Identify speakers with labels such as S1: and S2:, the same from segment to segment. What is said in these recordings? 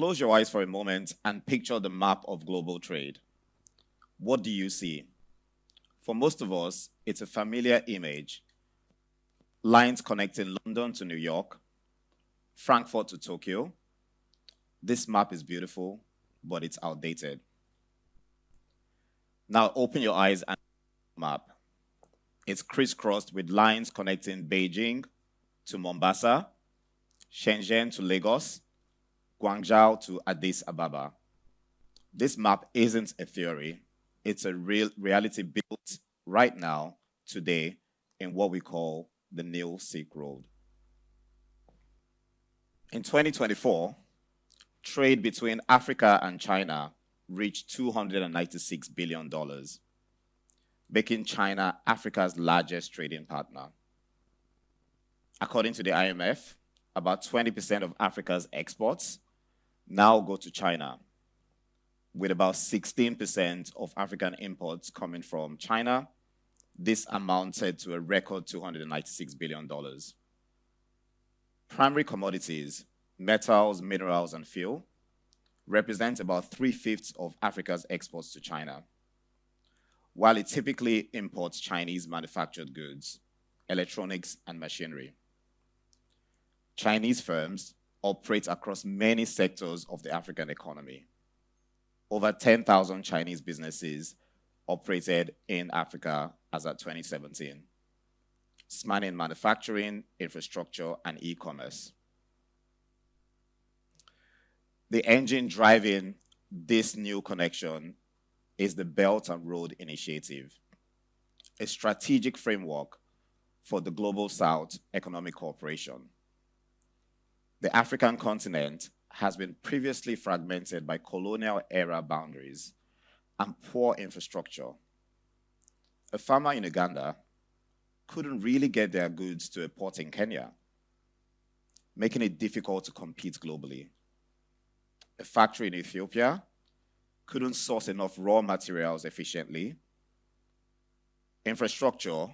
S1: Close your eyes for a moment and picture the map of global trade. What do you see? For most of us, it's a familiar image. Lines connecting London to New York, Frankfurt to Tokyo. This map is beautiful, but it's outdated. Now open your eyes and map. It's crisscrossed with lines connecting Beijing to Mombasa, Shenzhen to Lagos, Guangzhou to Addis Ababa. This map isn't a theory. It's a real reality built right now, today, in what we call the New Silk Road. In 2024, trade between Africa and China reached $296 billion, making China Africa's largest trading partner. According to the IMF, about 20% of Africa's exports now go to China, with about 16% of African imports coming from China. This amounted to a record $296 billion. Primary commodities, metals, minerals, and fuel, represent about 3/5 of Africa's exports to China, while it typically imports Chinese manufactured goods, electronics, and machinery. Chinese firms operate across many sectors of the African economy. Over 10,000 Chinese businesses operated in Africa as at 2017, spanning manufacturing, infrastructure, and e-commerce. The engine driving this new connection is the Belt and Road Initiative, a strategic framework for the Global South Economic Cooperation. The African continent has been previously fragmented by colonial-era boundaries and poor infrastructure. A farmer in Uganda couldn't really get their goods to a port in Kenya, making it difficult to compete globally. A factory in Ethiopia couldn't source enough raw materials efficiently. Infrastructure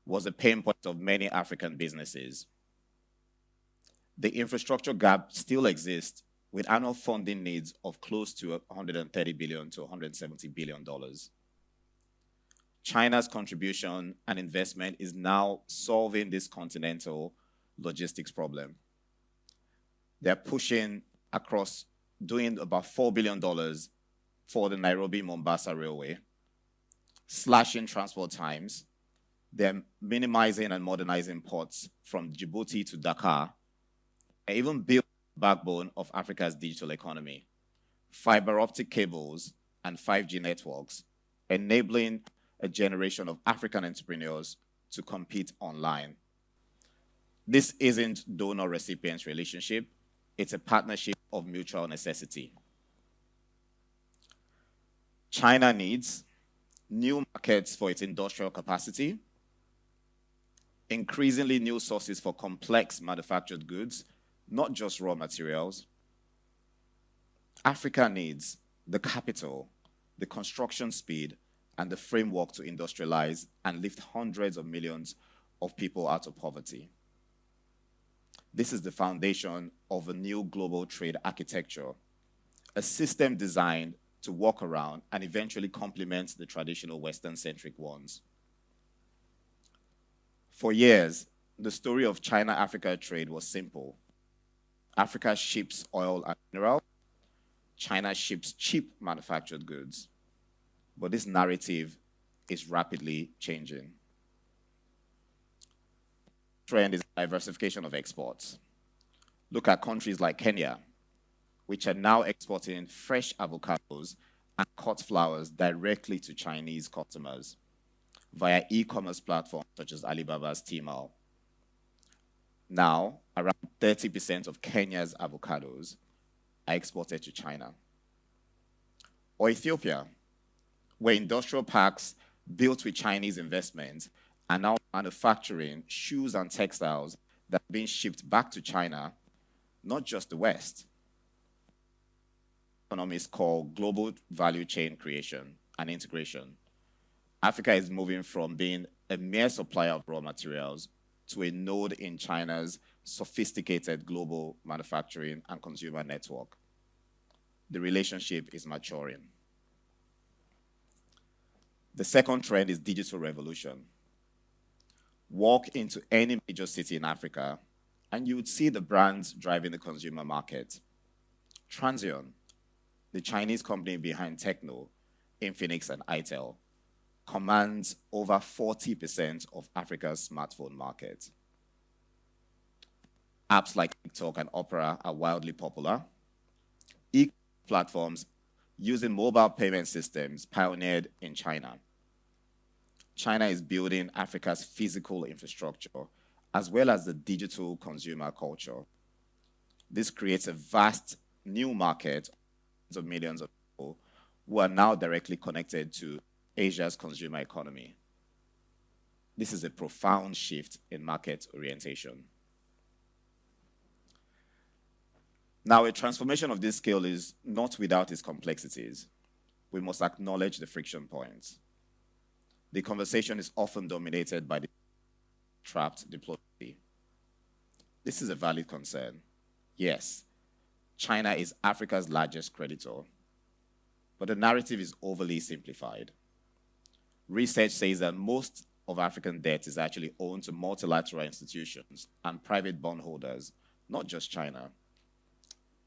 S1: was a pain point of many African businesses. The infrastructure gap still exists, with annual funding needs of close to $130 billion to $170 billion. China's contribution and investment is now solving this continental logistics problem. They're pushing across, doing about $4 billion for the Nairobi-Mombasa Railway, slashing transport times. They're minimizing and modernizing ports from Djibouti to Dakar, and even build the backbone of Africa's digital economy, fiber optic cables and 5G networks, enabling a generation of African entrepreneurs to compete online. This isn't donor-recipient relationship, it's a partnership of mutual necessity. China needs new markets for its industrial capacity, increasingly new sources for complex manufactured goods, not just raw materials. Africa needs the capital, the construction speed, and the framework to industrialize and lift hundreds of millions of people out of poverty. This is the foundation of a new global trade architecture, a system designed to work around and eventually complement the traditional Western-centric ones. For years, the story of China-Africa trade was simple. Africa ships oil and minerals, China ships cheap manufactured goods. But this narrative is rapidly changing. Trend is diversification of exports. Look at countries like Kenya, which are now exporting fresh avocados and cut flowers directly to Chinese customers via e-commerce platforms such as Alibaba's Tmall. Now, around 30% of Kenya's avocados are exported to China. Or Ethiopia, where industrial parks built with Chinese investment are now manufacturing shoes and textiles that are being shipped back to China, not just the West. Economists call global value chain creation and integration. Africa is moving from being a mere supplier of raw materials to a node in China's sophisticated global manufacturing and consumer network. the relationship is maturing. The second trend is digital revolution. Walk into any major city in Africa, and you would see the brands driving the consumer market. Transsion, the Chinese company behind Tecno, Infinix, and Itel, commands over 40% of Africa's smartphone market. Apps like TikTok and Opera are wildly popular. E-platforms using mobile payment systems pioneered in China. China is building Africa's physical infrastructure as well as the digital consumer culture. This creates a vast new market of millions of people who are now directly connected to Asia's consumer economy. This is a profound shift in market orientation. Now, a transformation of this scale is not without its complexities. We must acknowledge the friction points. The conversation is often dominated by the trapped diplomacy. This is a valid concern. Yes, China is Africa's largest creditor, but the narrative is overly simplified. Research says that most of African debt is actually owned to multilateral institutions and private bondholders, not just China.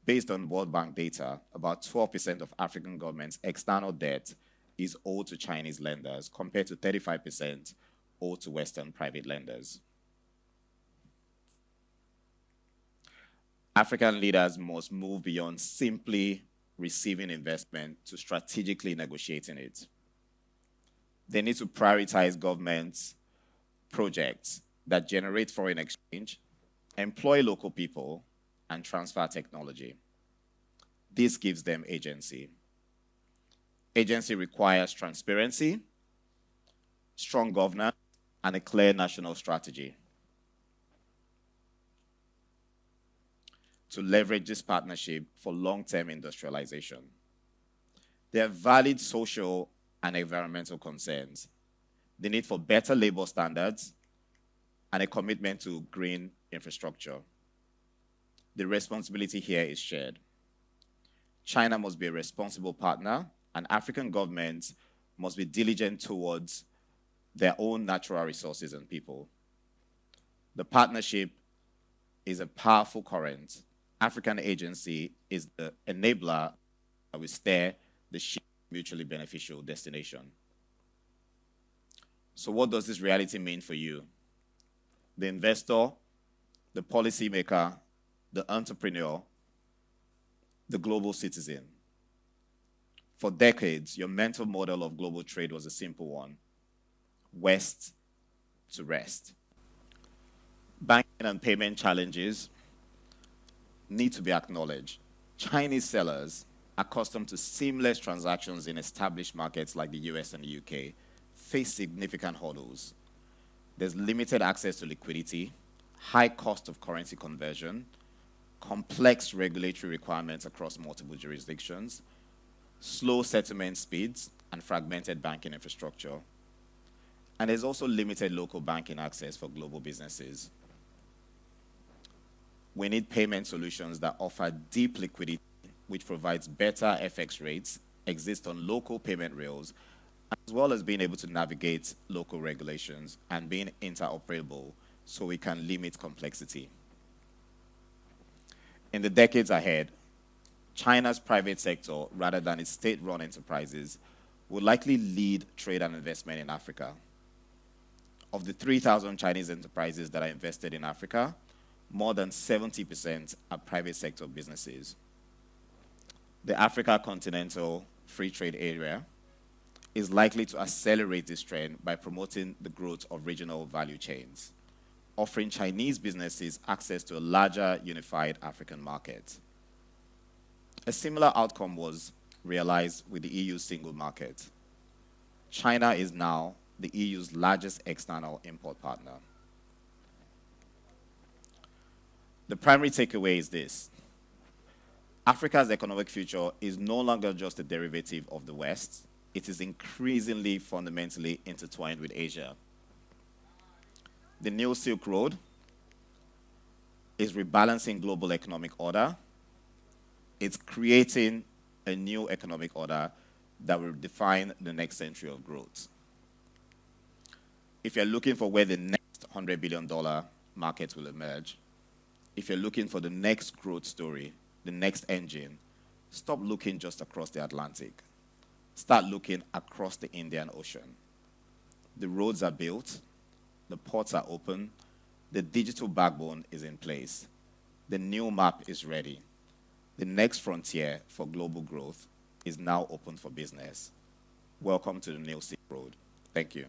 S1: Based on World Bank data, about 12% of African governments' external debt is owed to Chinese lenders, compared to 35% owed to Western private lenders. African leaders must move beyond simply receiving investment to strategically negotiating it. They need to prioritize government projects that generate foreign exchange, employ local people, and transfer technology. This gives them agency. Agency requires transparency, strong governance, and a clear national strategy. To leverage this partnership for long-term industrialization. There are valid social and environmental concerns, the need for better labor standards, and a commitment to green infrastructure. The responsibility here is shared. China must be a responsible partner, and African governments must be diligent towards their own natural resources and people. The partnership is a powerful current. African agency is the enabler that will steer the ship mutually beneficial destination. So what does this reality mean for you? The investor, the policymaker, the entrepreneur, the global citizen. For decades, your mental model of global trade was a simple one: west to rest. Banking and payment challenges need to be acknowledged. Chinese sellers, accustomed to seamless transactions in established markets like the US and the UK, face significant hurdles. There's limited access to liquidity, high cost of currency conversion, complex regulatory requirements across multiple jurisdictions, slow settlement speeds, and fragmented banking infrastructure. And there's also limited local banking access for global businesses. We need payment solutions that offer deep liquidity, which provides better FX rates, exist on local payment rails, as well as being able to navigate local regulations and being interoperable so we can limit complexity. In the decades ahead, China's private sector, rather than its state-run enterprises, will likely lead trade and investment in Africa. Of the 3,000 Chinese enterprises that are invested in Africa, more than 70% are private sector businesses. The Africa Continental Free Trade Area is likely to accelerate this trend by promoting the growth of regional value chains, offering Chinese businesses access to a larger unified African market. A similar outcome was realized with the EU's single market. China is now the EU's largest external import partner. The primary takeaway is this: Africa's economic future is no longer just a derivative of the West. It is increasingly fundamentally intertwined with Asia. The New Silk Road is rebalancing global economic order. It's creating a new economic order that will define the next century of growth. If you're looking for where the next $100 billion market will emerge, if you're looking for the next growth story, the next engine, stop looking just across the Atlantic. Start looking across the Indian Ocean. The roads are built, the ports are open, the digital backbone is in place. The new map is ready. The next frontier for global growth is now open for business. Welcome to the New Silk Road. Thank you.